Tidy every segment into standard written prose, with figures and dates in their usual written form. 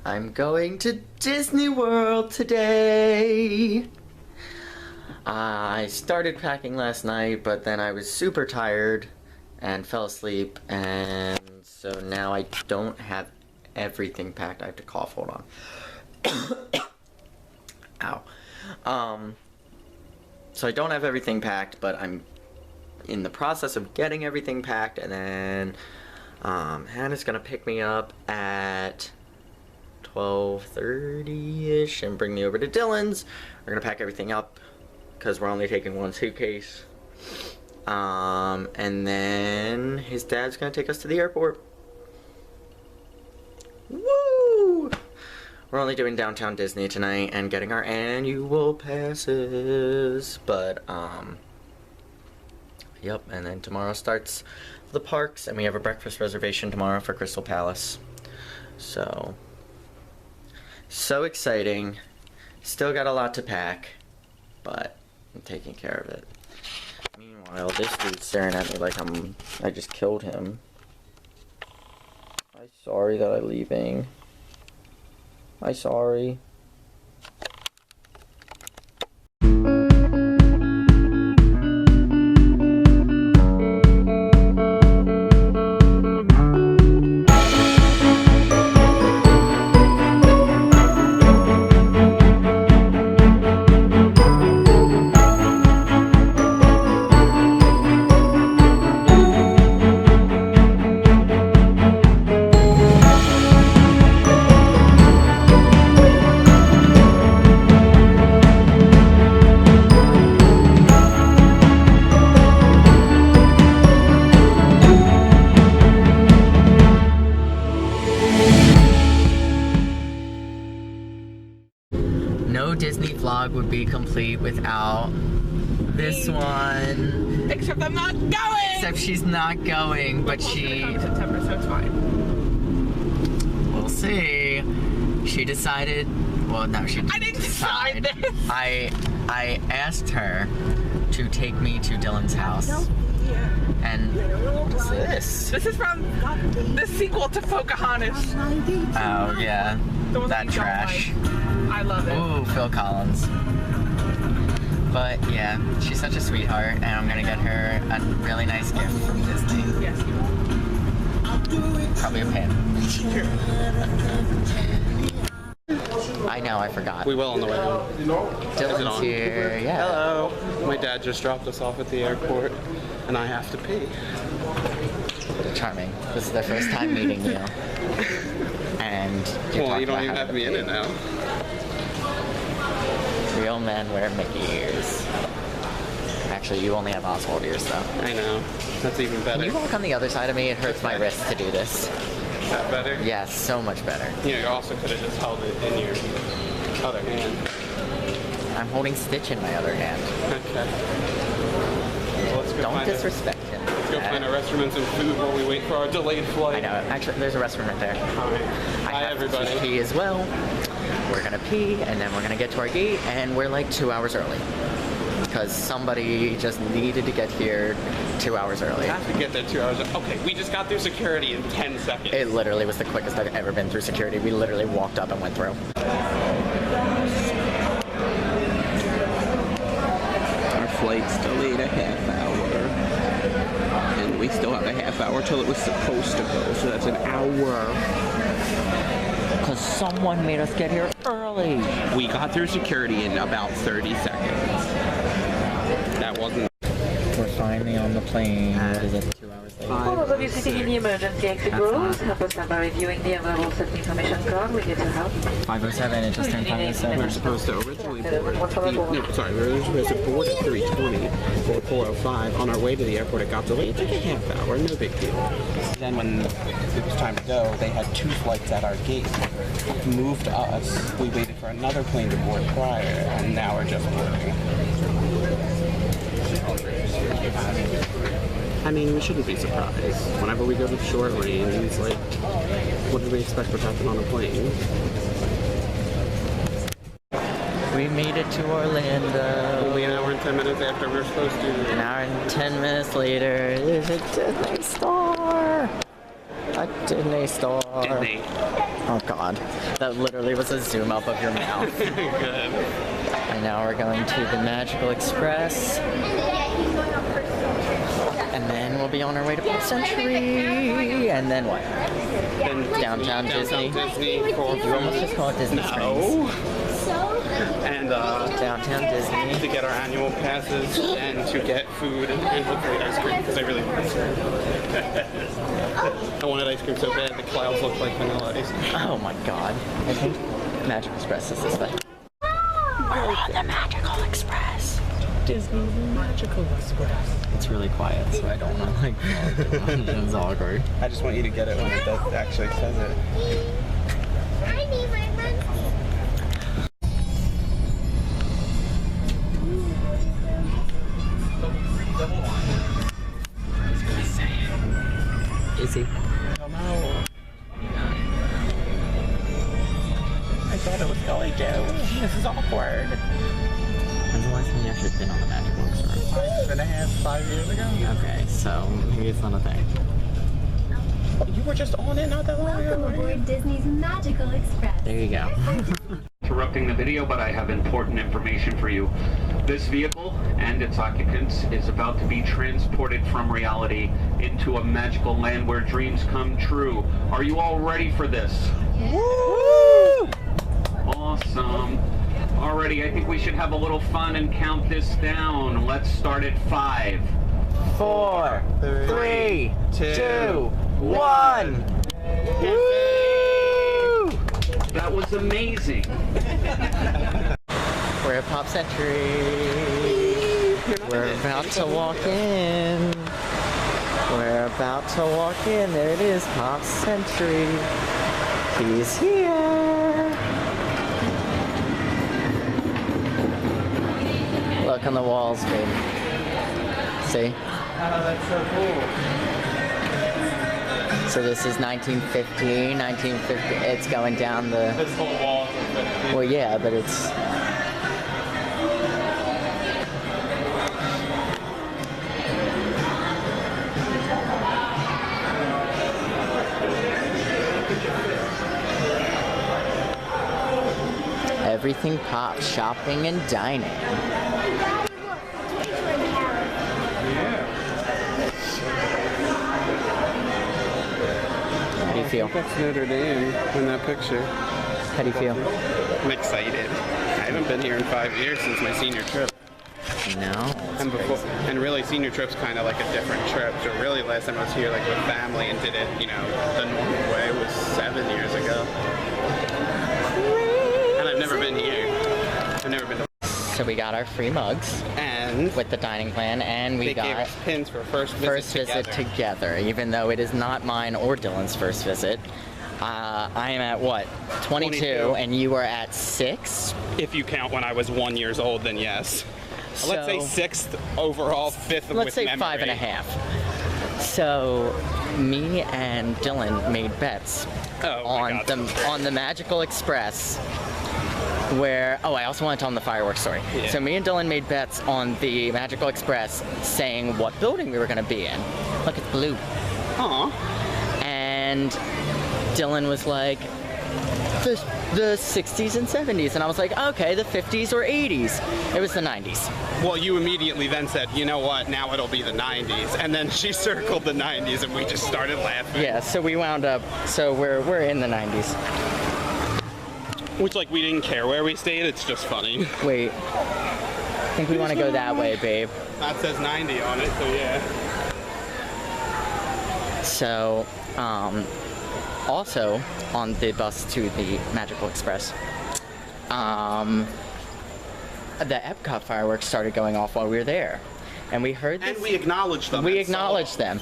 I'm going to Disney World today. I started packing last night, but then I was super tired and fell asleep, and so now I don't have everything packed. I have to cough, hold on. Ow. So I don't have everything packed, but I'm in the process of getting everything packed, and then Hannah's gonna pick me up at 12:30-ish and bring me over to Dylan's. We're gonna pack everything up because we're only taking one suitcase. And then his dad's gonna take us to the airport. Woo! We're only doing downtown Disney tonight and getting our annual passes, but yep, and then tomorrow starts the parks, and we have a breakfast reservation tomorrow for Crystal Palace. So exciting. Still got a lot to pack, but I'm taking care of it. Meanwhile, this dude's staring at me like I just killed him. I'm sorry that I'm leaving. I'm sorry. No Disney vlog would be complete without this one. Except I'm not going! Except she's not going, but she... in September, so it's fine. We'll see. She decided... Well, no, she didn't I didn't decide this! I asked her to take me to Dylan's house. And what's this? This is from the sequel to Pocahontas. Oh, yeah. That trash. I love it. Ooh, Phil Collins. But yeah, she's such a sweetheart, and I'm gonna get her a really nice gift from Disney. Yes, you will. Probably a pen. I know, I forgot. We will on the way home. Dylan's here, yeah. Hello. My dad just dropped us off at the airport, and I have to pee. Charming. This is their first time meeting you. And Well, you don't even have me in it now. Real men wear Mickey ears. Actually, you only have Oswald ears, though. I know. That's even better. Can you walk on the other side of me? It hurts my wrist to do this. Is that better? Yes, so much better. You know, you also could have just held it in your other hand. I'm holding Stitch in my other hand. Okay. Well, let's go Don't disrespect him. Let's go find a restroom and some food while we wait for our delayed flight. I know. Actually, there's a restroom right there. Hi, everybody. To pee as well. We're gonna pee, and then we're gonna get to our gate, and we're like 2 hours early. Because somebody just needed to get here 2 hours early. I have to get there 2 hours. Okay, we just got through security in 10 seconds. It literally was the quickest I've ever been through security. We literally walked up and went through. Our flight's delayed a half hour. And we still have a half hour till it was supposed to go, so that's an hour. Because someone made us get here early. We got through security in about 30 seconds. That wasn't... We're finally on the plane. Is it 2 hours later? For those of you sitting in the emergency exit rows, help us out by reviewing the available set information card. We need to help. 5:07, it just turned 5:07. We were supposed to originally board we were supposed to board at 3:20 for 4:05. On our way to the airport, it got delayed. It's like a half hour, no big deal. Then when it was time to go, they had 2 flights at our gate. Moved us. We waited for another plane to board prior, and now we're just boarding. I mean, we shouldn't be surprised. Whenever we go to short lanes, like, what did we expect would happen on a plane? We made it to Orlando. Only an hour and 10 minutes after we were supposed to. An hour and 10 minutes later, there's a Disney store. A Disney store. Disney. Oh god. That literally was a zoom up of your mouth. Good. And now we're going to the Magical Express. And then we'll be on our way to Pop Century. And then what? Then Downtown Disney. Disney for You almost just call it Disney Springs. No. And Downtown Disney. to get our annual passes and to get food and hopefully ice cream because I really want ice cream. I wanted ice cream so bad the clouds look like vanilla ice cream. Oh my god. I think Magical Express is this way. We're on the Magical Express. Disney's Magical Express. It's really quiet, so I don't want to like. It's awkward. I just want you to get it when it does actually says it. I need my monkey. Is he? I don't know. I thought it was going to. This is awkward. When's the last time you actually been on the Magical Express? 5 years ago. Okay, so maybe it's not a thing. You were just on it not that long ago. Welcome aboard Disney's Magical Express. There you go. Interrupting the video, but I have important information for you. This vehicle and its occupants is about to be transported from reality into a magical land where dreams come true. Are you all ready for this? Woo! Awesome. Alrighty, I think we should have a little fun and count this down. Let's start at 5. 4, 3, 2, 1. Woo! That was amazing. We're at Pop Century. We're about to walk in. We're about to walk in. There it is, Pop Century. He's here. Look on the walls, babe. See? Oh, that's so cool. So this is 1950. It's going down the... This whole wall is 50. Well, yeah, but it's... Everything pop, shopping and dining. How do you feel? That's Notre Dame in that picture. How do you feel? I'm excited. I haven't been here in 5 years since my senior trip. No? And really senior trip's kind of like a different trip. So really last time I was here like with family and did it, you know, the normal way was 7 years ago. And I've never been here. I've never been to... So we got our free mugs And with the dining plan, and we they gave got us pins for first visit together, even though it is not mine or Dylan's first visit. I am at what? 22, and you are at 6? If you count when I was 1 year old, then yes. So, Let's say 6th overall, 5th let's with say memory. 5.5. So me and Dylan made bets on the Magical Express. Where, I also want to tell them the fireworks story. Yeah. So me and Dylan made bets on the Magical Express saying what building we were going to be in. Look, it's blue. Aw. And Dylan was like, the 60s and 70s. And I was like, okay, the 50s or 80s. It was the 90s. Well, you immediately then said, you know what, now it'll be the 90s. And then she circled the 90s and we just started laughing. Yeah, so we wound up, so we're in the 90s. Which, like, we didn't care where we stayed, it's just funny. Wait, I think we want to go that way, babe. That says 90 on it, so yeah. So, also on the bus to the Magical Express, the Epcot fireworks started going off while we were there. And we heard this. And we acknowledged them. We and saw acknowledged them.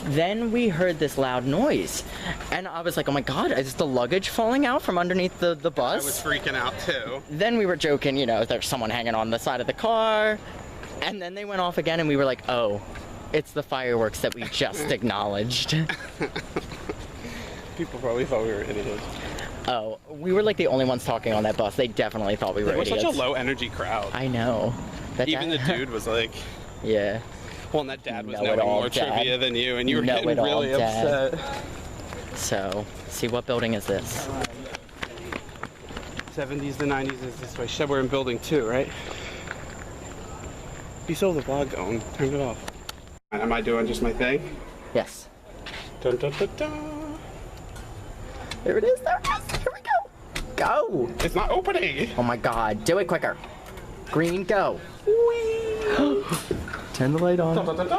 Then we heard this loud noise. And I was like, oh my god, is the luggage falling out from underneath the I bus? was freaking out too. Then we were joking, you know, there's someone hanging on the side of the car. And then they went off again and we were like, oh, it's the fireworks that we just acknowledged. People probably thought we were idiots. Oh, we were like the only ones talking on that bus. They definitely thought we were We're idiots. such a low energy crowd. I know. Even the dude was like, yeah. well, and that dad was Know it knowing all, more Dad. trivia than you, and you were Know getting it all, really Dad. upset. So, see, what building is this? 70s to 90s is this way. Shit, we're in building 2, right? You still have the vlog going. Turn it off. Am I doing just my thing? Yes. Dun, dun, dun, dun. There it is, there it is. Here we go. Go. It's not opening. Oh my god, do it quicker. Green, go. Turn the light on. Dun, dun, dun, dun.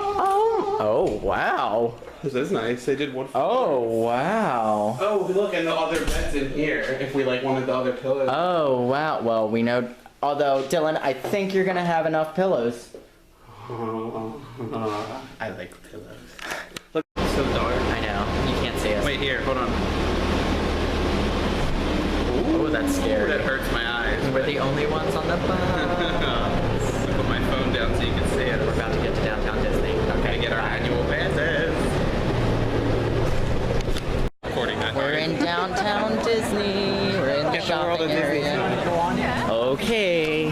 Oh, wow. This is nice. They did one. Oh, wow. Oh, look, and the other bed's in here. If we like wanted the other pillows. Oh, wow. Well, we know. Although, Dylan, I think you're gonna have enough pillows. I like pillows. Look, it's so dark. I know. You can't see us. Wait here, hold on. Oh, that's scary. That hurts my eyes. We're the only ones on the bus. Put my phone down so you can see it. We're about to get to downtown Disney. Okay, get our annual passes. Recording that. We're in downtown Disney. We're in the Get the world shopping of Disney area. tonight. Okay.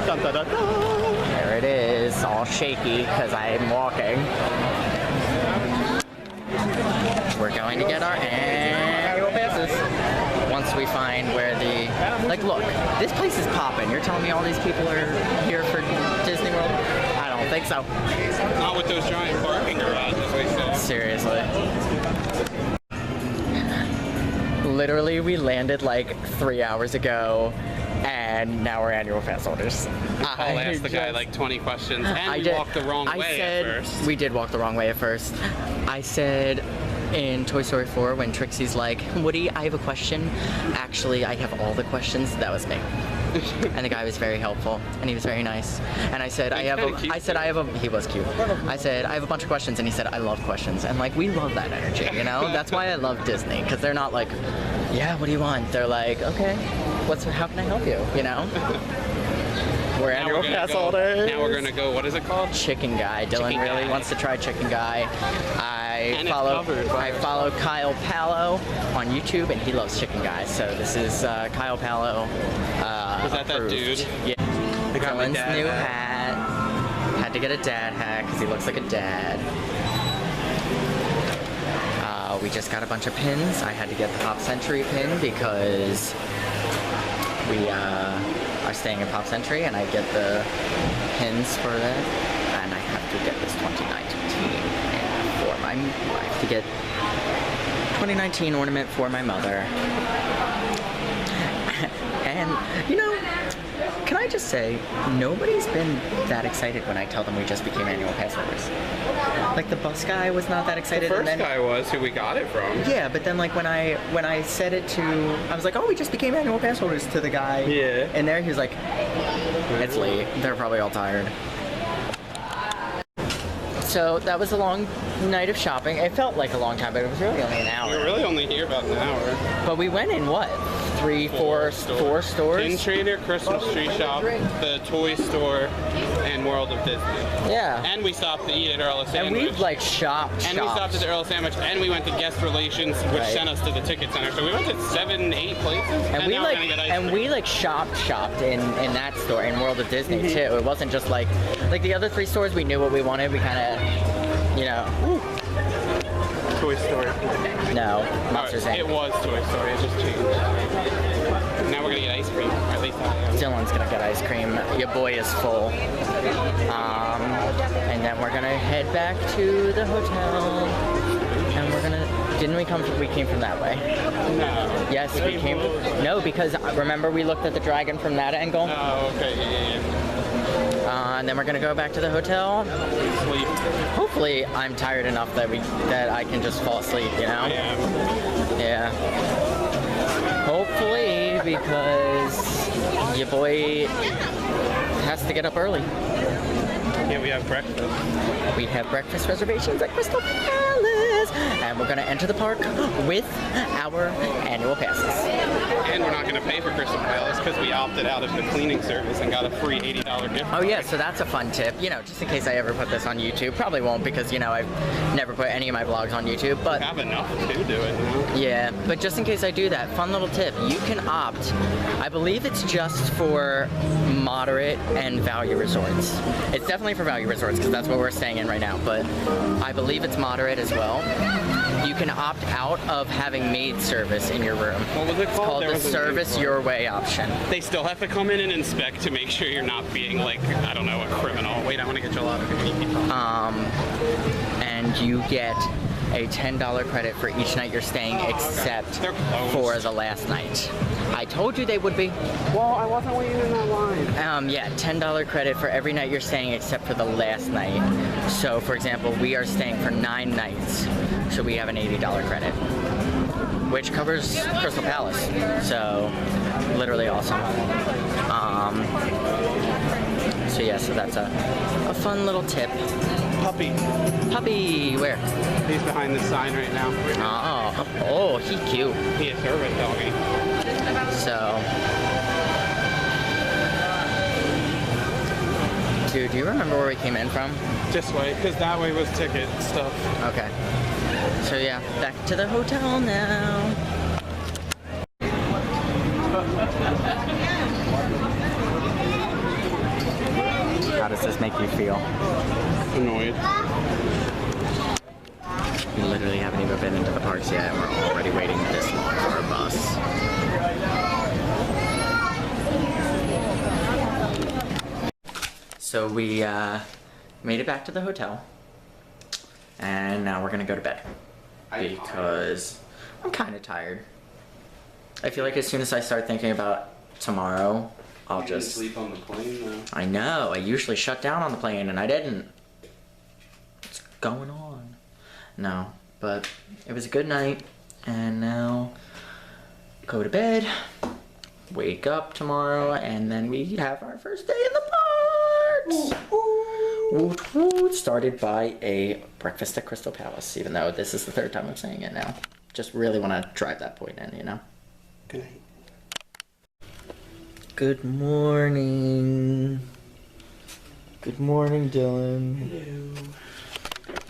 Dun, dun, dun, dun. There it is, all shaky because I'm walking. We're going to get our annual passes. Once we find where the... Like, look, this place is popping. You're telling me all these people are here for Disney World? I don't think so. Not with those giant parking garages, we said. Seriously. Literally, we landed like 3 hours ago, and now we're annual pass holders. I'll ask the guy like 20 questions, and we walked the wrong way at first. We did walk the wrong way at first. I said in Toy Story 4 when Trixie's like, Woody, I have a question. Actually, I have all the questions. That was me. And the guy was very helpful, and he was very nice. And I said, he was cute. I said, I have a bunch of questions, and he said, I love questions. And like, we love that energy, you know? That's why I love Disney, because they're not like, yeah, what do you want? They're like, okay, how can I help you, you know? We're annual pass holders. Now we're gonna go, what is it called? Chicken Guy. Dylan really wants to try Chicken Guy. I follow Kyle Palo on YouTube, and he loves Chicken Guy. So this is Kyle Palo. Was that approved. Dude? Yeah. Dylan's new hat. Had to get a dad hat because he looks like a dad. We just got a bunch of pins. I had to get the Pop Century pin because we are staying in Pop Century, and I get the pins for that. And I have to get this 2019 for my. I have to get 2019 ornament for my mother. And you know, can I just say, nobody's been that excited when I tell them we just became annual pass holders. Like the bus guy was not that excited. The first guy was who we got it from. Yeah, but then like when I said it to, I was like, oh, we just became annual pass holders to the guy. Yeah. And there he was like, it's late. They're probably all tired. So that was a long night of shopping. It felt like a long time, but it was really only an hour. We were really only here about an hour. But we went in what? Four stores? Tin Trader, Christmas Tree Shop, the Toy Store, and World of Disney. Yeah. And we stopped to eat at Earl of Sandwich. And we like shopped. And we stopped at the Earl of Sandwich, and we went to Guest Relations, which sent us to the ticket center. So we went to 7, 8 places. And we like shopped in that store in World of Disney too. It wasn't just like the other 3 stores. We knew what we wanted. We kind of, you know. Toy Story. No, Monsters Inc. It was Toy Story. It just changed. Now we're gonna get ice cream, or at least I am. Dylan's gonna get ice cream. Your boy is full. And then we're gonna head back to the hotel. And we're gonna. We came from that way. No. Yes, we came. No, because remember we looked at the dragon from that angle. Oh, okay. Yeah. And then we're gonna go back to the hotel. Sleep. Hopefully, I'm tired enough that I can just fall asleep. You know? I am. Yeah. Hopefully, because your boy has to get up early. Yeah, we have breakfast. We have breakfast reservations at Crystal Palace, and we're gonna enter the park with our annual passes. And we're not gonna pay for Crystal Palace because we opted out of the cleaning service and got a free $80 gift. Oh yeah, so that's a fun tip. You know, just in case I ever put this on YouTube. Probably won't because, you know, I've never put any of my vlogs on YouTube, but... We have enough to do it now. Yeah, but just in case I do that, fun little tip, you can opt, I believe it's just for moderate and value resorts. It's definitely for value resorts because that's what we're staying in right now, but I believe it's moderate as well. You can opt out of having maid service in your room. What was it It's called? called There the was a name service for it. your way option. They still have to come in and inspect to make sure you're not being like, I don't know, a criminal. Wait, I want to get you a lot of And you get a $10 credit for each night you're staying except They're closed. for the last night. I told you they would be. Well, I wasn't waiting in that line. Yeah, $10 credit for every night you're staying except for the last night. So, for example, we are staying for 9 nights, so we have an $80 credit, which covers Crystal Palace. So, literally awesome. So yeah, so that's a fun little tip. Puppy. Puppy, where? He's behind the sign right now. Oh, he cute. He a service doggy. So, dude, do you remember where we came in from? This way, because that way was ticket stuff. Okay. So yeah, back to the hotel now. How does this make you feel? Annoyed. We literally haven't even been into the parks yet, and we're already waiting this long for our bus. So we made it back to the hotel, and now we're gonna go to bed because I'm kind of tired. I feel like as soon as I start thinking about tomorrow, I'll just sleep on the plane though. I know. I usually shut down on the plane, and I didn't. What's going on? No, but it was a good night, and now go to bed, wake up tomorrow, and then we have our first day in the parks. Woot woot. Started by a breakfast at Crystal Palace, even though this is the 3rd time I'm saying it now. Just really want to drive that point in, you know? Good night. Good morning. Good morning, Dylan. Hello.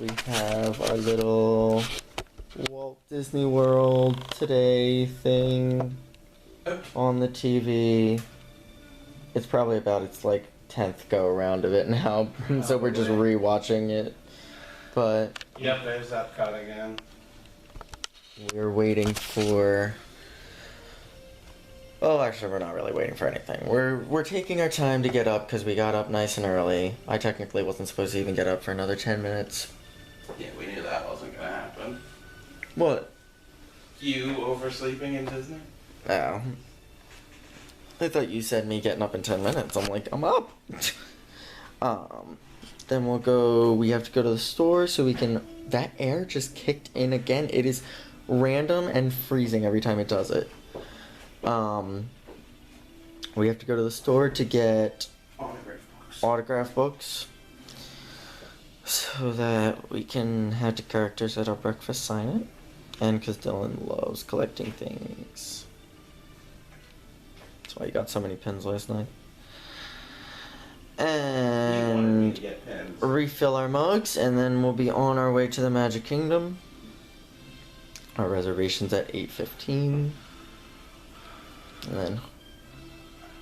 We have our little Walt Disney World Today thing on the TV. It's probably about its like 10th go around of it now, so we're just rewatching it. But Yep, there's that cut again. we're waiting for. Oh, actually, we're not really waiting for anything. We're taking our time to get up because we got up nice and early. I technically wasn't supposed to even get up for another 10 minutes. Yeah, we knew that wasn't gonna happen. What? You oversleeping in Disney? Oh. I thought you said me getting up in 10 minutes. I'm like, I'm up. Then we have to go to the store so we can, that air just kicked in again. It is random and freezing every time it does it. We have to go to the store to get autograph books so that we can have the characters at our breakfast sign it. And because Dylan loves collecting things. That's why he got so many pins last night. And refill our mugs, and then we'll be on our way to the Magic Kingdom. Our reservation's at 8:15. And then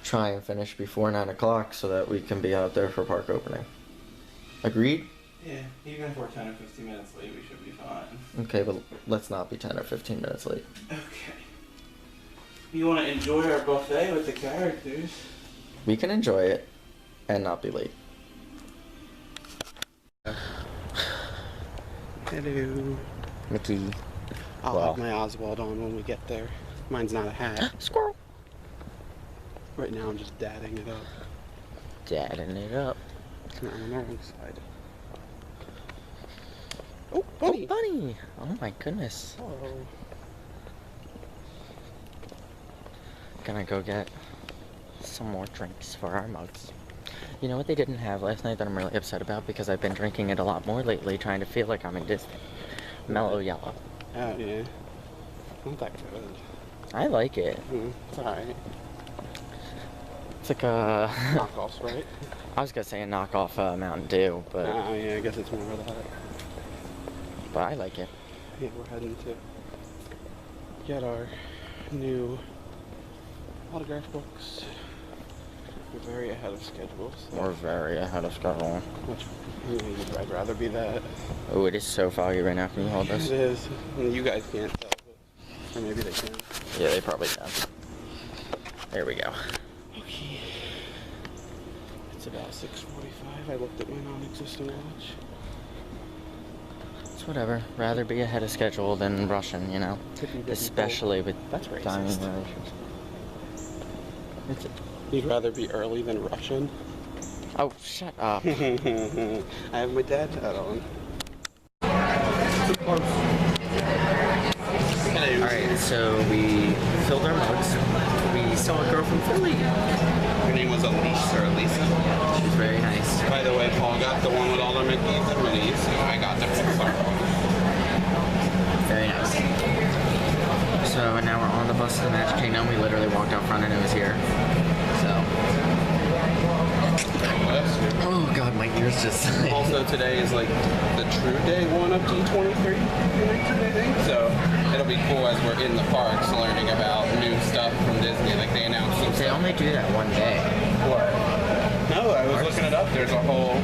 try and finish before 9 o'clock so that we can be out there for park opening. Agreed? Yeah, even if we're 10 or 15 minutes late, we should be fine. Okay, but let's not be 10 or 15 minutes late. Okay. You want to enjoy our buffet with the characters? We can enjoy it and not be late. Hello. Mickey. I'll Well. have my Oswald on when we get there. Mine's not a hat. Squirrel. Right now I'm just dadding it up. Dadding it up. I'm on the wrong side. Oh, bunny! Oh, bunny! Oh my goodness. Oh. Gonna go get some more drinks for our mugs. You know what they didn't have last night that I'm really upset about because I've been drinking it a lot more lately, trying to feel like I'm in Disney. Mellow Yellow. Oh, yeah. Not that good. I like it. It's alright. It's like a... Knockoffs, right? I was gonna say a knockoff Mountain Dew, but Oh, yeah, I guess it's more of that. I like it. Yeah, we're heading to get our new autograph books. We're very ahead of schedule. So We're very ahead of schedule. I'd rather be that. Oh, it is so foggy right now. Can you hold this? It is. You guys can't tell, but, or maybe they can. Yeah, they probably can. There we go. Okay. It's about 6:45. I looked at my non-existent watch. It's whatever. Rather be ahead of schedule than rushing, you know? Especially with That's racist. diamond relations. It's You'd rather be early than Russian? Oh, shut up. I have my dad hat on. Alright, so we filled our mugs. We saw a girl from Philly. Her name was Elise or Elisa. She's very nice. By the way, Paul got the one with all the Mickeys and Minnies, so I got the Pixar one. Very nice. So now we're on the bus to the Magic Kingdom. We literally walked out front and it was here. So. Oh god, my ears just. Also, today is like the true day one of D23, I think. So it'll be cool as we're in the parks learning about new stuff from Disney. Like they announced some They stuff. only do that one day. What? No, I was looking it up. There's a whole,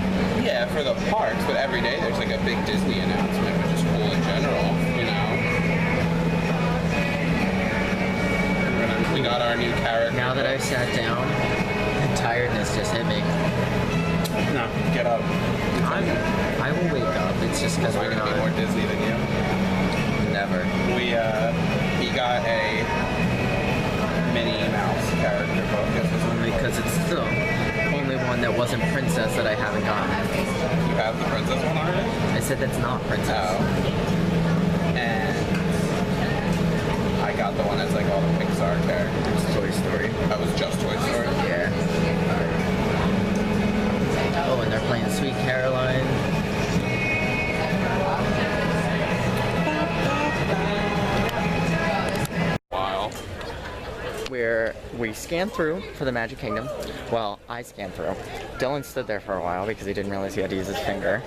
yeah, for the parks, but every day there's like a big Disney announcement, which is cool in general, you know. We got our new character. Now that I've sat down, the tiredness just hit me. No, get up. I will wake up. It's just because I'm we're gonna be not. more Disney than you. Never. He got a Minnie Mouse character book. Only because it's the only one that wasn't Princess that I haven't gotten. You have the princess one already? I said that's not Princess. Oh. And I got the one that's like all the Pixar characters. Toy Story. That was just Toy Story. Yeah. Oh, and they're playing Sweet Caroline. Wow. Where we scanned through for the Magic Kingdom. Well, I scanned through. Dylan stood there for a while because he didn't realize he had to use his finger.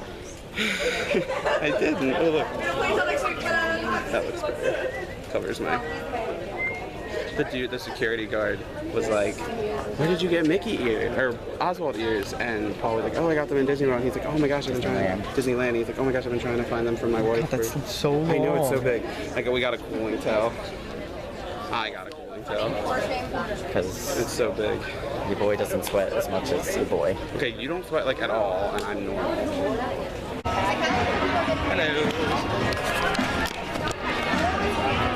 I didn't. Oh, look. That looks better. Covers my. The security guard was like, "Where did you get Mickey ears or Oswald ears?" And Paul was like, "Oh, I got them in Disney World." He's like, "Oh my gosh, I've been trying Disneyland." He's like, "Oh my gosh, I've been trying to find them for my wife." That's so long. I know, it's so big. Like, we got a cooling towel. I got a cooling towel. Because It's so big. your boy doesn't sweat as much as your boy. Okay, you don't sweat like at all, and I'm normal. Hello.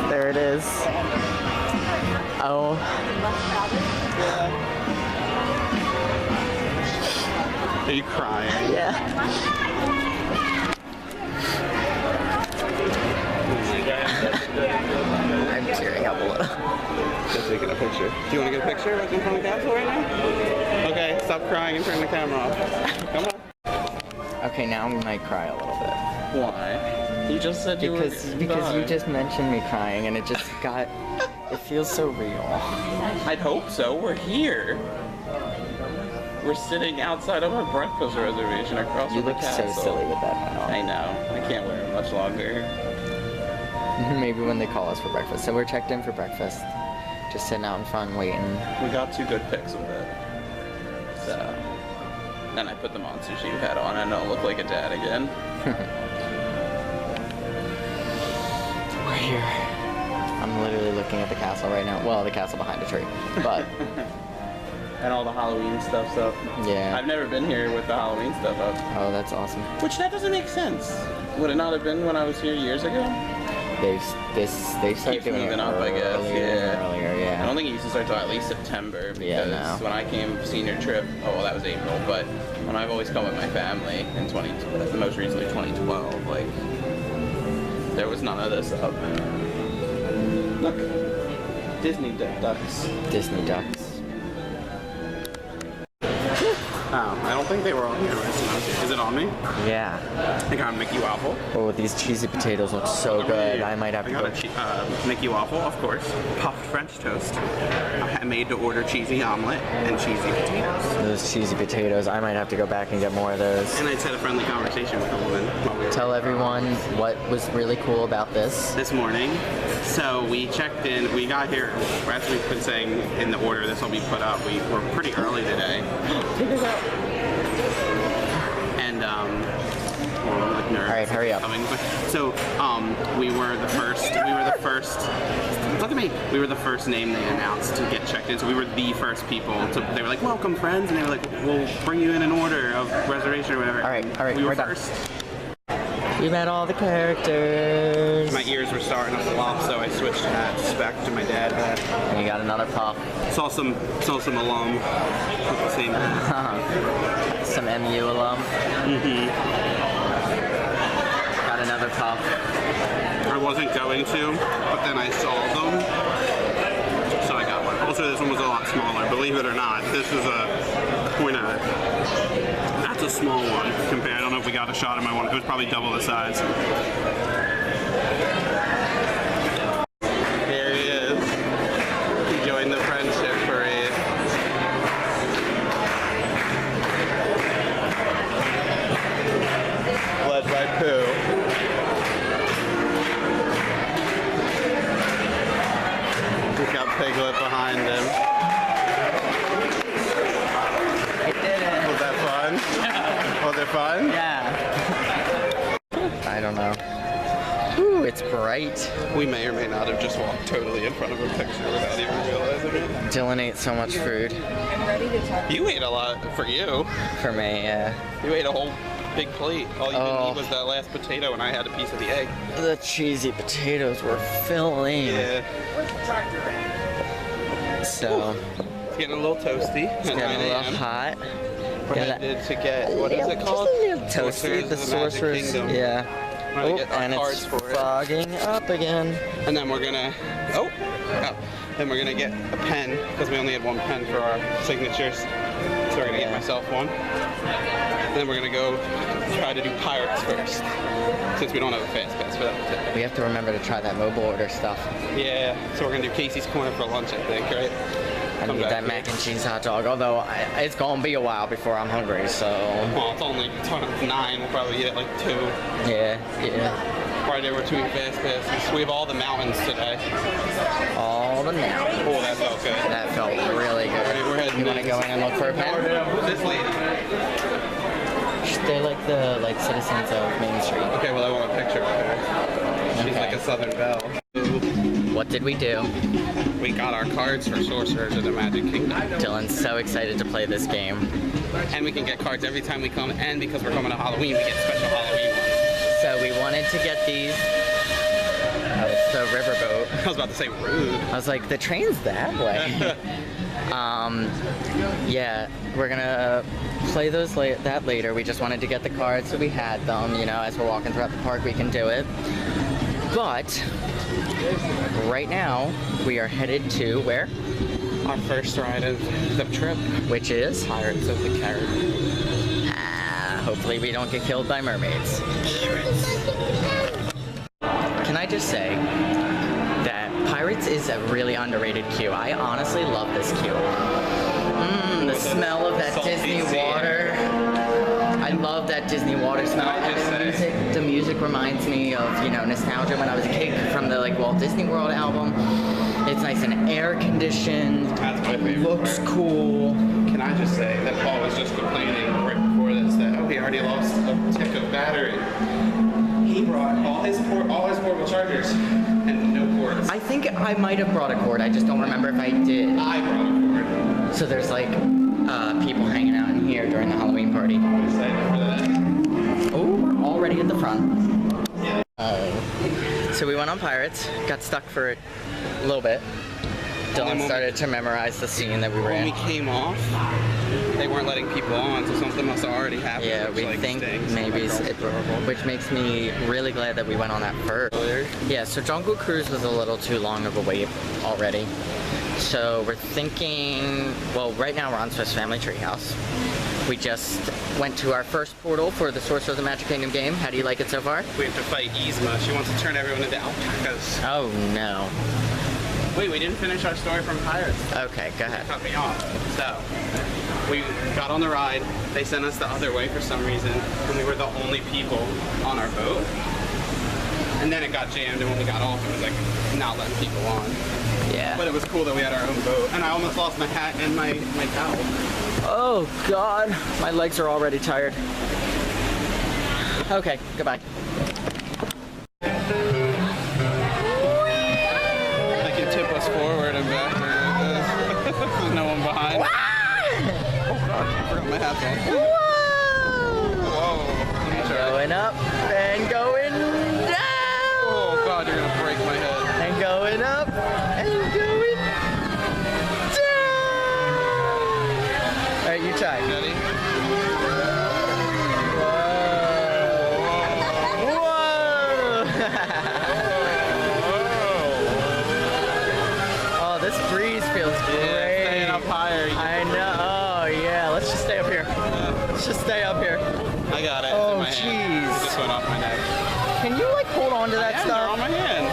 There it is. Oh. Are you crying? Yeah. I'm tearing up a little. Just taking a picture. Do you want to get a picture right in front of the castle right now? Okay, stop crying and turn the camera off. Come on. Okay, now we might cry a little bit. Why? You just said you were Because you just mentioned me crying and it just got, it feels so real. I'd hope so. We're here. We're sitting outside of our breakfast reservation across You from the look castle. so silly with that hat I know. I can't wear it much longer. on. Maybe when they call us for breakfast. So we're checked in for breakfast. Just sitting out in front waiting. We got 2 good pics of it. So then I put the monster sheep hat on and I'll look like a dad again. We're here. I'm literally looking at the castle right now. Well, the castle behind a tree. But, And all the Halloween stuff's up. yeah. I've never been here with the Halloween stuff up. Oh, that's awesome. Which that doesn't make sense. Would it not have been when I was here years ago? They started Keeps doing it moving up, I guess, earlier and yeah. earlier, yeah. I don't think it used to start till at least September because Yeah, no. when I came senior trip, oh well that was April, but when I've always come with my family in most recently 2012, like there was none of this up. Look, Disney ducks. Disney ducks. Oh, I don't think they were on here. Is it on me? Yeah. I got a Mickey Waffle. Oh, these cheesy potatoes look so good. I might have to I go. got a Mickey Waffle, of course. Puffed French toast. I made to order cheesy omelet and cheesy potatoes. Those cheesy potatoes. I might have to go back and get more of those. And I just had a friendly conversation with a woman while we were Tell everyone what was really cool about this. this morning. So we checked in. We got here, as we've been saying in the order this will be put up. We were pretty early today. And well, like nerds. All right, hurry up. So we were the first. Look at me. We were the first name they announced to get checked in. So we were the first people. So they were like, "Welcome, friends," and they were like, "We'll bring you in an order of reservation or whatever." All right. We were we're done. first. We met all the characters. My ears were starting to flop, so I switched hats back to my dad hat. And you got another puff. Saw some alum with the same hat. Some MU alum. Got another puff. I wasn't going to, but then I saw them, so I got one. Also, this one was a lot smaller. Believe it or not, this is a .0. That's a small one compared. I don't know if we got a shot of my one. It was probably double the size. There he is. He joined the friendship parade. Led by Pooh. He's got Piglet behind him. I did it. Was that fun? Was it fun? Yeah. I don't know. Ooh, it's bright. We may or may not have just walked totally in front of a picture without even realizing it. Dylan ate so much food. You ate a lot for you. For me, yeah. You ate a whole big plate. All you didn't eat was that last potato, and I had a piece of the egg. The cheesy potatoes were filling. Yeah. So, It's getting a little toasty. it's getting a little hot. We're headed to get, what is it called? Toasty, the Sorcerers of the Magic sorcerers. Kingdom. Yeah. We're gonna get our and cards it's for it. fogging up again. And then we're gonna, then we're gonna get a pen, because we only had one pen for our signatures. So we're gonna get myself one. And then we're gonna go try to do Pirates first, since we don't have a fast pass for that. We have to remember to try that mobile order stuff. Yeah, so we're gonna do Casey's Corner for lunch, I think, right? I Come need back that here. mac and cheese hot dog, although it's gonna be a while before I'm hungry, so. Well, it's 9, we'll probably eat at like 2. Yeah. Right there, we're doing fast passes. We have all the mountains today. All the now. Oh, that felt good. That felt really good. Alright, we're heading You wanna in. go in and look for a pen? This lady. They're like the citizens of Main Street. Okay, well I want a picture of her. She's Okay. like a Southern Belle. What did we do? We got our cards for Sorcerers of the Magic Kingdom. Dylan's so excited to play this game. And we can get cards every time we come, and because we're coming to Halloween, we get special Halloween ones. So we wanted to get these. Oh, it's the riverboat. I was about to say rude. I was like, the train's that way. Yeah, we're gonna play those that later. We just wanted to get the cards so we had them, you know, as we're walking throughout the park we can do it. But right now we are headed to where? Our first ride of the trip. Which is? Pirates of the Caribbean. Hopefully we don't get killed by mermaids. Can I just say that Pirates is a really underrated queue. I honestly love this queue. The smell of that Salty Disney sea. water. I love that Disney water smell. I just And the music reminds me of, you know, nostalgia when I was a kid from the like Walt Disney World album. It's nice and air conditioned. That's my It favorite looks part. cool. Can I just say that Paul was just complaining right before this that he already lost a tick of battery. He brought all his portable chargers and no cords. I think I might have brought a cord. I just don't remember if I did. I brought a cord. So there's like people hanging out in here during the Halloween party. I'm excited for that. Oh, we're already at the front. Yeah. So we went on Pirates, got stuck for a little bit. Dylan started to memorize the scene that we were When we in. came off, they weren't letting people on, so something must have already happened. Yeah, which, we like, think stinks. maybe, My girl's adorable. which makes me really glad that we went on that first. Yeah, so Jungle Cruise was a little too long of a wait already. So we're thinking, well, right now we're on Swiss Family Treehouse. We just went to our first portal for the Sorcerer of the Magic Kingdom game. How do you like it so far? We have to fight Yzma. She wants to turn everyone into alpacas. Oh no. Wait, we didn't finish our story from Pirates. Okay, go ahead. Cut me off. So, we got on the ride. They sent us the other way for some reason, and we were the only people on our boat. And And then it got jammed, and when we got off, it was like not letting people on. Yeah. But it was cool that we had our own boat. And I almost lost my hat and my towel. Oh God, my legs are already tired. Okay, goodbye. I can tip us forward and backward like this. There's no one behind. Oh God, I forgot my hat's on. Whoa. Let me try. Going up and going down. Oh God, you're gonna break my head. And going up and going down. All right, you try. Ready? Oh, this breeze feels great. Staying up higher. I know. Oh, yeah. Let's just stay up here. Let's just stay up here. I got it. Oh, It's in my hand. jeez. It just went off my neck. Can you, like, hold on to that Yeah, they're stuff? on my hand.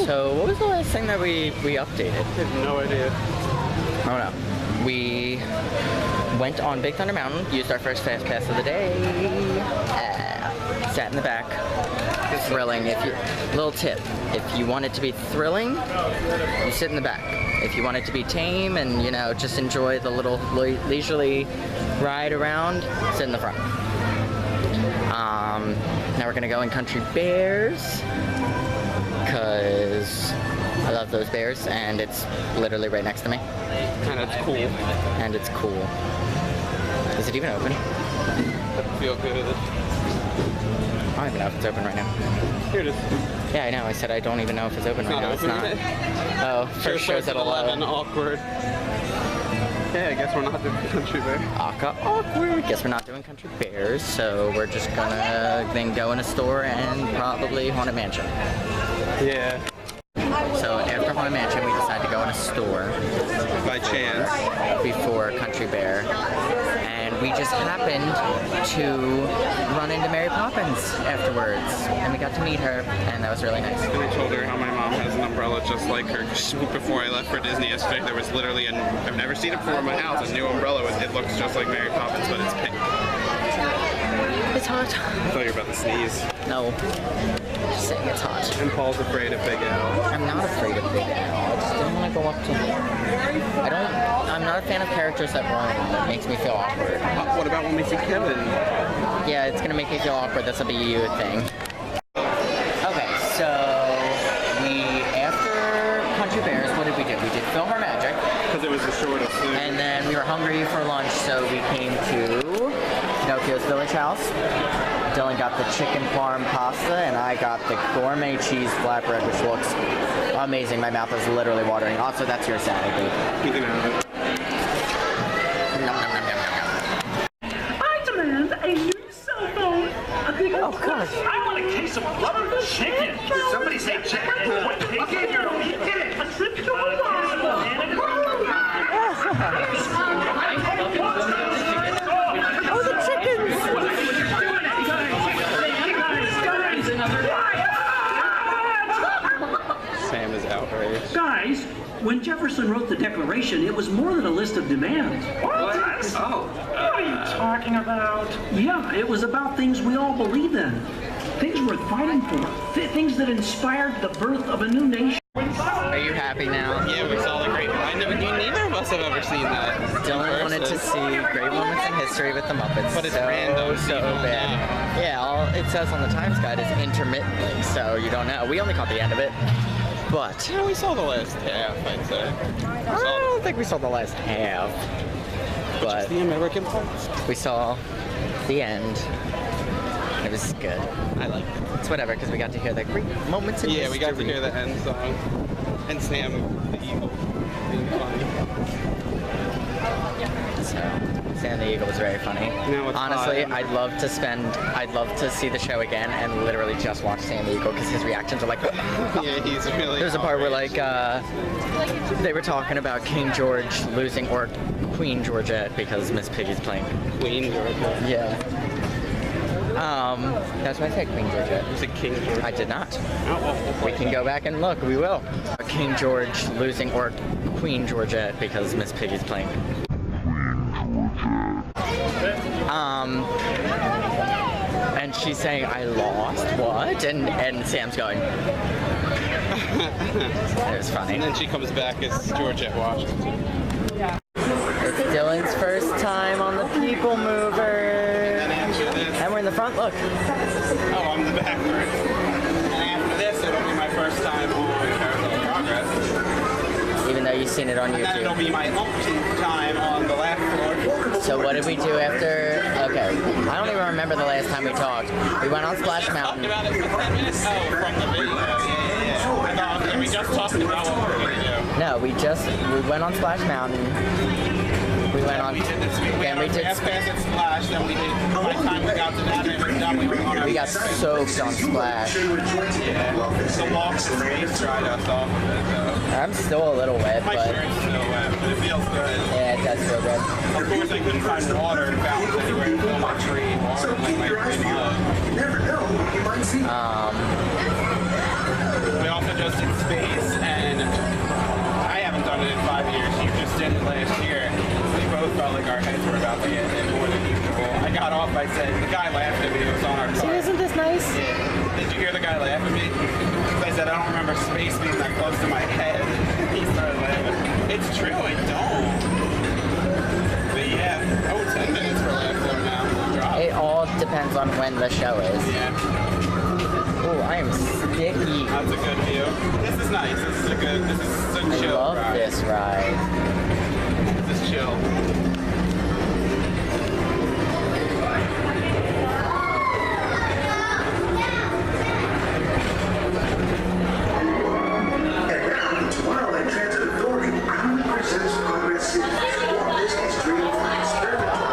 So, what was the last thing that we updated? I have no idea. Oh, no. We went on Big Thunder Mountain, used our first fast pass of the day. Sat in the back. Thrilling. Little tip, if you want it to be thrilling, you sit in the back. If you want it to be tame and, you know, just enjoy the little leisurely ride around, sit in the front. Now we're gonna go in Country Bears, because I love those bears, and it's literally right next to me. And it's cool. And it's cool. Is it even open? I feel good. I don't even know if it's open right now. Here it is. Yeah, I know. I said I don't even know if it's open right now. It's not. Oh, first shows at 11. Awkward. Yeah, I guess we're not doing Country Bear. Awkward. Guess we're not doing Country Bears, so we're just gonna then go in a store and probably Haunted Mansion. Yeah. So after Haunted Mansion, we decided to go in a store By chance. before Country Bear, and we just happened to run into Mary Poppins afterwards, and we got to meet her, and that was really nice. And I told her how my mom has an umbrella just like her. Just before I left for Disney yesterday, there was literally I've never seen it before in my house, a new umbrella. It looks just like Mary Poppins, but it's pink. It's hot. I thought you were about to sneeze. No. Just saying it's hot. And Paul's afraid of Big Al. I'm not afraid of Big Al. I just didn't want to go up to him. I'm not a fan of characters that run. It makes me feel awkward. What about when we see Kevin? Yeah, it's gonna make me feel awkward. That's a BU thing. Okay, so after Country Bears, what did we do? We did Philharmagic. Because it was the shortest thing. And then we were hungry for lunch, so we came to Pinocchio's Village House. Dylan got the chicken parm pasta, and I got the gourmet cheese flatbread, which looks amazing. My mouth is literally watering. Also, that's your salad, dude. You can have it. Nom, nom, nom, nom, nom, nom. I demand a new cell phone. A big Oh, gosh. I want a case of buttered chicken. Did somebody say chicken? What chicken? You're eating it. A trip to Oh, the chickens! Sam is outraged. Guys, when Jefferson wrote the Declaration, it was more than a list of demands. What? Oh. What are you talking about? Yeah, it was about things we all believe in. Things worth fighting for. Things that inspired the birth of a new nation. Are you happy now? Yeah, we saw the great. Neither of us have ever seen that. Dylan wanted to see great moments in history with the Muppets. But it's so, random, so so you don't bad. know. Yeah, all it says on the Times Guide is intermittently, so you don't know. We only caught the end of it, but Yeah, we saw the last half, I'd say. I don't think we saw the last half. But The American parts. we saw the end. It was good. I like it. It's whatever, because we got to hear the great moments in Yeah, history. we got to hear the end song. And Sam, the eagle, being funny. So, Sam the Eagle was very funny. Now it's Honestly, hot. I'd love to see the show again and literally just watch Sam the Eagle, because his reactions are like, Yeah, he's really. there's a part where like they were talking about King George losing, or Queen Georgette, because Miss Piggy's playing. Queen Georgia. Yeah. That's why I said Queen Georgette. He's a King George. I did not. Oh, We can go back and look. We will. King George losing, or Queen Georgette, because Miss Piggy's playing. And she's saying, I lost, what? And Sam's going. It was funny. And then she comes back as Georgette Washington. It's Dylan's first time on the People Mover. And we're in the front, look. Oh, I'm in the back first. And after this, it'll be my first time on Carousel of Progress. Even though you've seen it on And then it'll YouTube. be my umpteenth time on the last floor. So what did we do after? Okay, I don't even remember the last time we talked. We went on Splash Mountain. Talked about it for 10 minutes? Oh, from the video. Yeah. I thought we just talked about what we're going to do. No, we went on Splash Mountain. We went on. Then we did. Fast at Splash. Then we did. By the time we got to that, it was done. We were on our. We got soaked on Splash. Yeah. The walk to space dried us off of it, though. I'm still a little wet, My but shirt's still wet, but it feels good. yeah, it does feel good. Of course, I couldn't find water and fountains anywhere to fill my tree. Water like my mug. We also just did space, and I haven't done it in 5 years. You just did it last year. We both felt like our heads were about to get hit more than usual. I got off by saying, the guy laughed at me. It was on our car. See, isn't this nice? Yeah. Did you hear the guy laugh at me? I said, I don't remember space being that close to my head. He started laughing. It's true, I don't. But yeah, 10 minutes for last floor now. Drop. It all depends on when the show is. Yeah. Oh, I am sticky. That's a good view. This is nice. This is a I chill love ride. this ride. This is chill. Tomorrowland Transit Authority proudly presents Progress City. Walt Disney's dream for experimental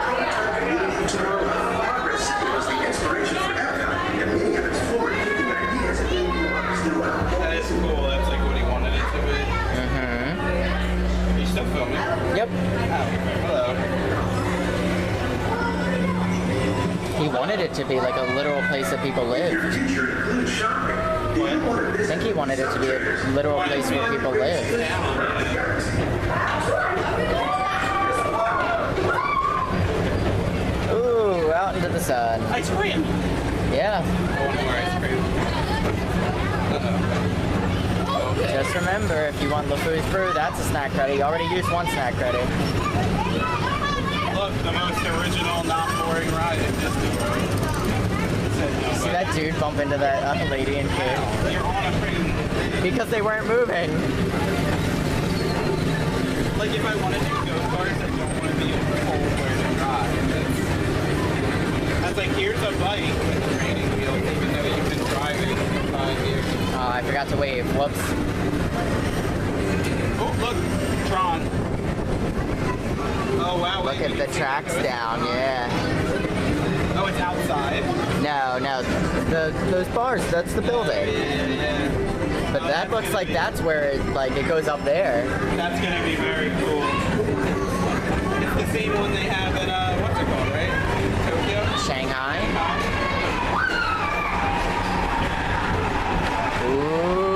community Tomorrowland. Progress City was the inspiration for Epcot, and many of its forward-thinking ideas have been utilized throughout. That is cool. That's like what he wanted it to be. Are you still filming? Yep. Oh, hello. He wanted it to be like a literal place that people live. Your future includes shopping. Do you want to I visit? think he wanted it to be a literal place where people live. Ooh, out into the sun. Ice cream. Yeah. I want more ice cream. Just remember, if you want LeFou's Brew, that's a snack credit. You already used one snack credit. Look, the most original, not boring ride in Disney World. See that dude bump into that lady and kid? You're on a freaking... Because they weren't moving. Like, if I want to do go-karts, I don't want to be in the cold where to drive. That's like, here's a bike with training wheels, even though you've been driving for 5 years. Oh, I forgot to wave. Whoops. Oh, look, Tron. Oh, wow. Look at the tracks down, yeah. Oh, it's outside. No, those bars, that's the building. Yeah. But that looks like that's where it goes up there. That's gonna be very cool. It's the same one they have in, what's it called, right? Tokyo? Shanghai. Ooh.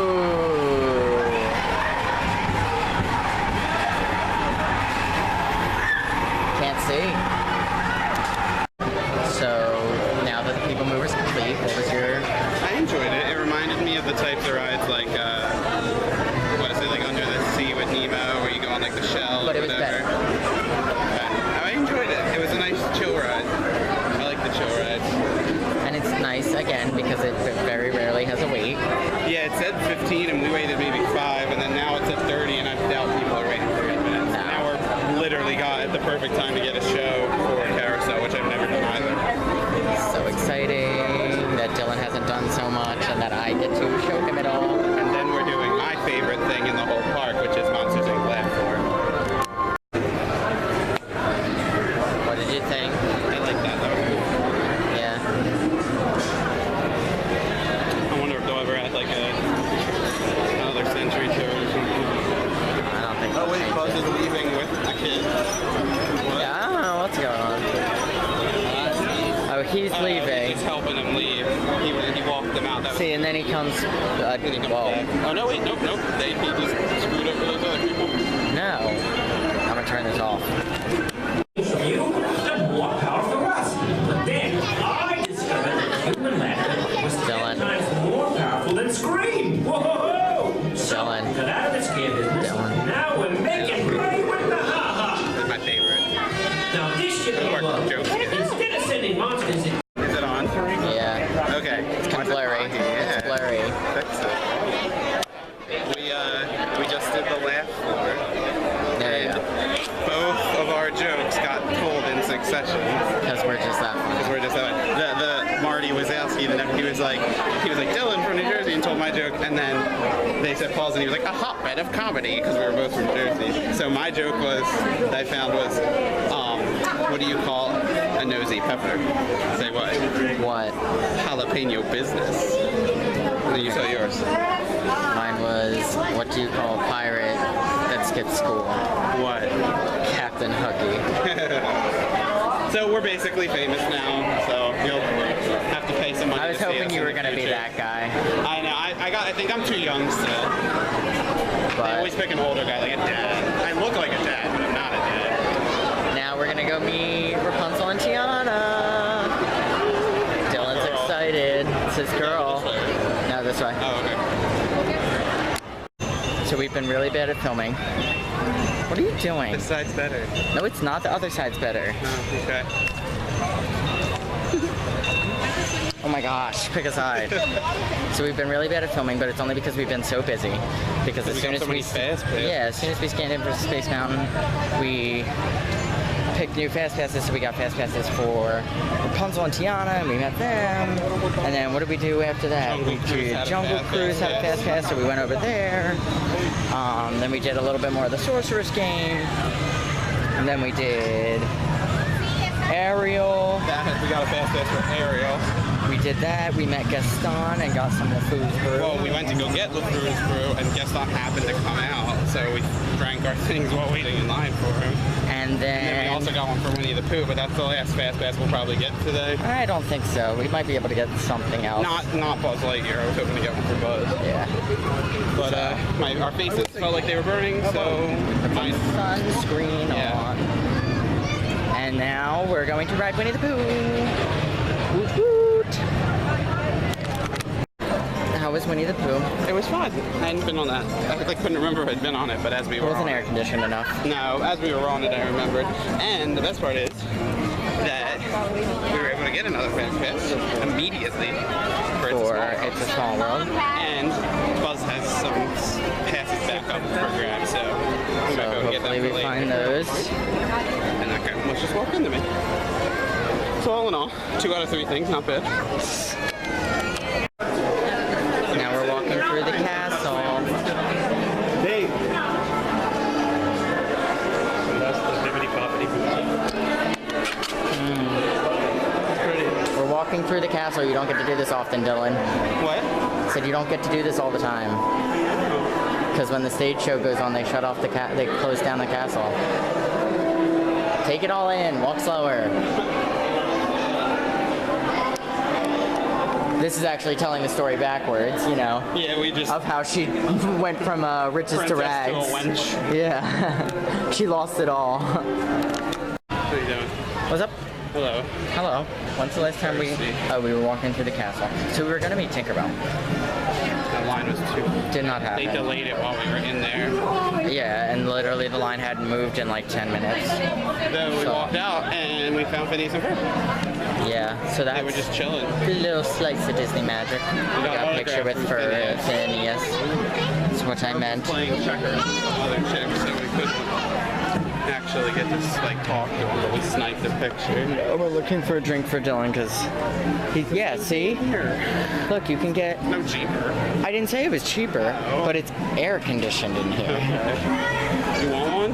Can't see. So now that the People Mover's complete, what was your... I enjoyed it. It reminded me of the types of rides like, what is it, like Under the Sea with Nemo, where you go on like the shell But or it was whatever. better. I enjoyed it. It was a nice chill ride. I like the chill rides. And it's nice, again, because it very rarely has a wait. Yeah, it said 15 and we waited maybe 5, and then now it's at 30 and I doubt people are waiting 30 minutes. No. Now we're literally got at the perfect time to get a show for Carousel, which I've never done either. So exciting that Dylan hasn't done so much and that I get to show him it all. And then we're doing my favorite thing in the whole park, which is Monsters Inc. Land Tour. What did you think? I like that though. Yeah. I wonder if they'll ever add like another Century tour or something. I don't think Oh they'll wait, change Buzz it. is leaving with the kid. What? Yeah, I don't know what's going on. Oh, he's leaving. He's helping him leave. He walked them out. That was See, and then he comes. then he comes Whoa. back. Oh no, wait, nope. He just screwed over those other people. No. I'm gonna turn this off. You have more power for us. But then I discovered that you got out of the scam business. Now we're making money with the ha-ha. That's my favorite. Now this should be love. Instead of sending monsters in. Is it on? Yeah. Okay. It's kind of blurry. Yeah. It's blurry. Fix it. We just did the laugh floor. There you go. Both of our jokes got told in succession. Because we're just that funny. Because we're just that way. The Marty Wazowski, he was like Dylan from New Jersey and told my joke, and then they said pause, and he was like a hotbed of comedy because we were both from Jersey. So my joke was that I found was what do you call a nosy pepper? Say what? What? Jalapeno business. And then you tell yours. Mine was, what do you call a pirate that skipped school? What? Captain Hooky. So we're basically famous now, so you'll have to pay some money. I was to see hoping us you in were the going to be future. that guy. I know. I think I'm too young still. They But always pick an older guy, like a dad. I look like a dad, but I'm not a dad. now we're going to go meet Rapunzel and Tiana. Dylan's Girl. excited. It's his girl. This way. No, this way. Oh, okay. So we've been really bad at filming. What are you doing? This side's better. No, it's not. The other side's better. Oh, okay. Oh my gosh, pick a side. So we've been really bad at filming, but it's only because we've been so busy. Because as We soon got as so many fast passes. yeah, as soon as we scanned in for Space Mountain, we picked new fast passes. So we got fast passes for Rapunzel and Tiana, and we met them. And then what did we do after that? Jungle Cruise had a Jungle fast Cruise had a pass. fast pass, so we went over there. Then we did a little bit more of the Sorcerer's game. And then we did Ariel. We got a fast pass for Ariel. We did that. We met Gaston and got some LeFou's brew. Well, we went to go get LeFou's brew, and Gaston happened to come out, so we drank our things while waiting in line for him. And And then we then also got one for Winnie the Pooh, but that's the last fast pass we'll probably get today. I don't think so. We might be able to get something else. Not Buzz Lightyear. I was hoping to get one for Buzz. Yeah. But our faces felt like they were burning, so fine. Sunscreen Yeah. on. And now we're going to ride Winnie the Pooh. Woot woot. How was Winnie the Pooh? It was fun. I hadn't been on that. I couldn't remember if I'd been on it, but as we It were wasn't on air it. conditioned enough. No, as we were on it, I remembered. And the best part is that we were able to get another fast pass immediately for It's a Small World. And Buzz has some passes back up for grabs, so we might be able to get them Hopefully for we later. find those. And that guy almost just walked into me. So all in all, 2 out of 3 things, not bad. Now we're walking through the castle. Hey. That's the Bibbidi Bobbidi We're walking through the castle. You don't get to do this often, Dylan. What? I said you don't get to do this all the time. Because when the stage show goes on, they shut off the they close down the castle. Take it all in. Walk slower. This is actually telling the story backwards, you know. Yeah, we just of how she went from riches to Princess rags. to a wench. Yeah, she lost it all. What are you doing? What's up? Hello. Hello. When's the last time we were walking through the castle? So we were gonna meet Tinkerbell. The line was too. Did not happen. They delayed it while we were in there. Yeah, and literally the line hadn't moved in like 10 minutes. Then we walked out and we found Phineas and Ferb. Yeah, so that's They were just chilling. a little slice of Disney magic. We got a picture with autograph from Phineas. That's what I meant. Playing checkers with some other chicks, so we couldn't actually get to talk to him, but we sniped the picture. We're looking for a drink for Dylan because yeah, see? Look, you can get. No cheaper. I didn't say it was cheaper, but it's air conditioned in here. You want one?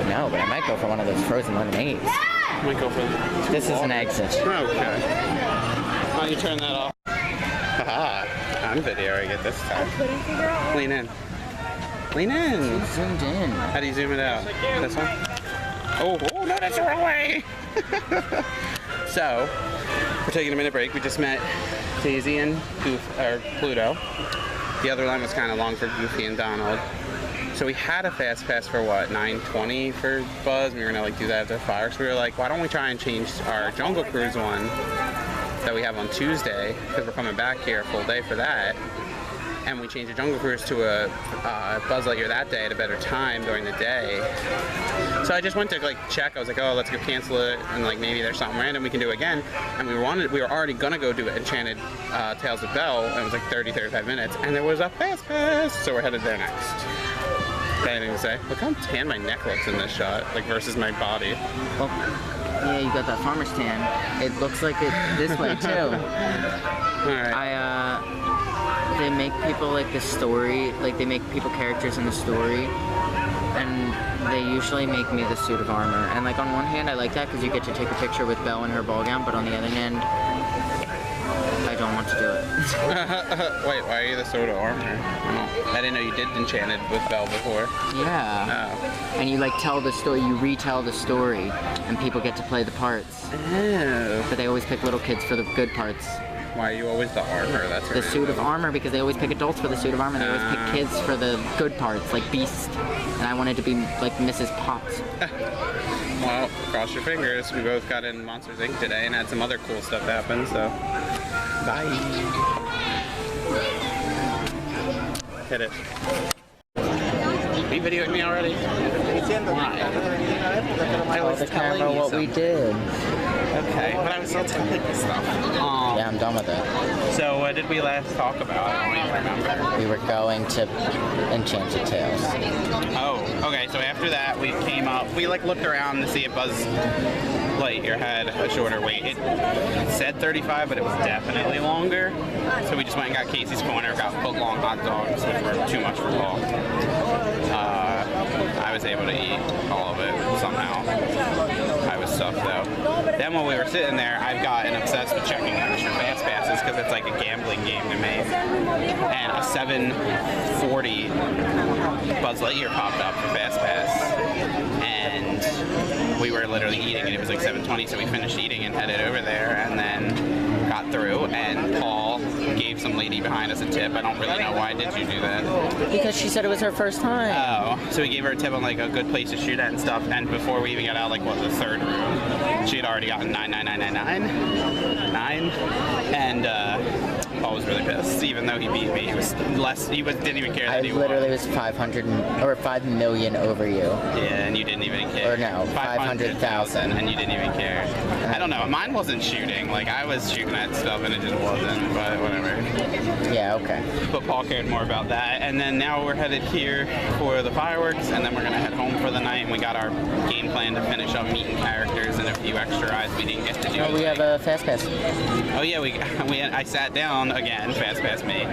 No, but I might go for one of those frozen lemonades. I might go for This is an exit. Okay. Why don't you turn that off? Haha. I'm videoing it this time. Lean in. Lean in. Zoomed in. How do you zoom it out? This one? Oh, no, that's the wrong way. So, we're taking a minute break. We just met Daisy and Pluto. The other line was kind of long for Goofy and Donald. So we had a fast pass for what, 9:20 for Buzz. We were gonna do that after fireworks. So we were like, why don't we try and change our Jungle Cruise one that we have on Tuesday, because we're coming back here a full day for that. and we changed the Jungle Cruise to a Buzz Lightyear that day at a better time during the day. So I just went to like check. I was like, oh, let's go cancel it, and like maybe there's something random we can do again. And we were already gonna go do Enchanted Tales of Belle, and it was like 30-35 minutes, and there was a fast pass, so we're headed there next. Got anything to say? Look how tan my neck looks in this shot, like versus my body. Well, yeah, you got that farmer's tan. It looks like it this way too. Alright. They make people like the story, like they make people characters in the story, and they usually make me the suit of armor. And like on one hand, I like that because you get to take a picture with Belle in her ball gown, but on the other hand, I don't want to do it. Wait, why are you the suit of armor? Oh, I didn't know you did Enchanted with Belle before. Yeah. Oh. And you like tell the story, you retell the story, and people get to play the parts. Oh. But they always pick little kids for the good parts. Why are you always the armor? That's the suit of armor, because they always pick adults for the suit of armor. They always pick kids for the good parts, like Beast. And I wanted to be like Mrs. Potts. Well, cross your fingers. We both got in Monsters Inc. today and had some other cool stuff happen, so. Bye. Hit it. Are you videoing me already? Why? I was telling you what we did. Okay, but I was still telling you stuff. Yeah, I'm done with it. So what did we last talk about? I don't even remember. We were going to Enchanted Tales. Oh, okay. So after that, we came up. We like looked around to see if Buzz Lightyear had a shorter wait. It said 35, but it was definitely longer. So we just went and got Casey's Corner, got foot-long hot dogs, which were too much for Paul. I was able to eat all of it somehow. I was stuffed though. Then when we were sitting there, I've gotten obsessed with checking extra fast passes because it's like a gambling game to me. And a 740 Buzz Lightyear popped up for fast pass, and we were literally eating, and it was like 7:20, so we finished eating and headed over there, and then got through, and Paul gave some lady behind us a tip. I don't really know why did you do that. Because she said it was her first time. Oh, so we gave her a tip on like a good place to shoot at and stuff, and before we even got out, like what, the third room, she had already gotten 9, and Paul was really pissed, even though he beat me. He was didn't even care that he won. I literally was 5 million over you. Yeah, and you didn't even care. Or no, 500,000. And you didn't even care. I don't know, mine wasn't shooting. Like, I was shooting at stuff and it just wasn't, but whatever. Yeah, okay. But Paul cared more about that. And then now we're headed here for the fireworks, and then we're gonna head home for the night, and we got our game plan to finish up meeting characters and a few extra rides we didn't get to do. Oh, we have a fast pass. Oh yeah, I sat down again, fast pass me,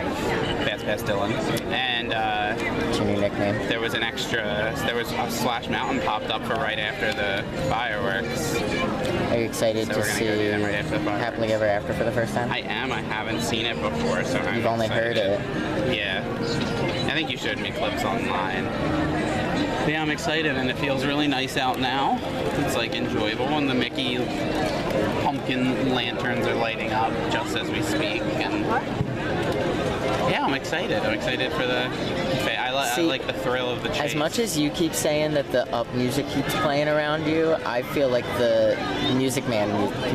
fast pass Dylan, and what's your new nickname? there was a Splash Mountain popped up for right after the fireworks. Are you excited to see right after the Happily Ever After for the first time? I am. I haven't seen it before, so I'm You've only heard it. Yeah. I think you showed me clips online. Yeah, I'm excited, and it feels really nice out now. It's like enjoyable, and the Mickey pumpkin lanterns are lighting up just as we speak, and yeah, I'm excited. I'm excited for the. I like the thrill of the chase. As much as you keep saying that the up music keeps playing around you, I feel like the Music Man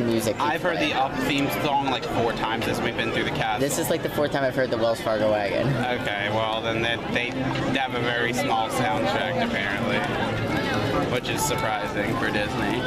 music keeps I've heard playing. the Up theme song like 4 times as we've been through the castle. This is like the 4th time I've heard the Wells Fargo wagon. Okay, well then they have a very small soundtrack apparently, which is surprising for Disney.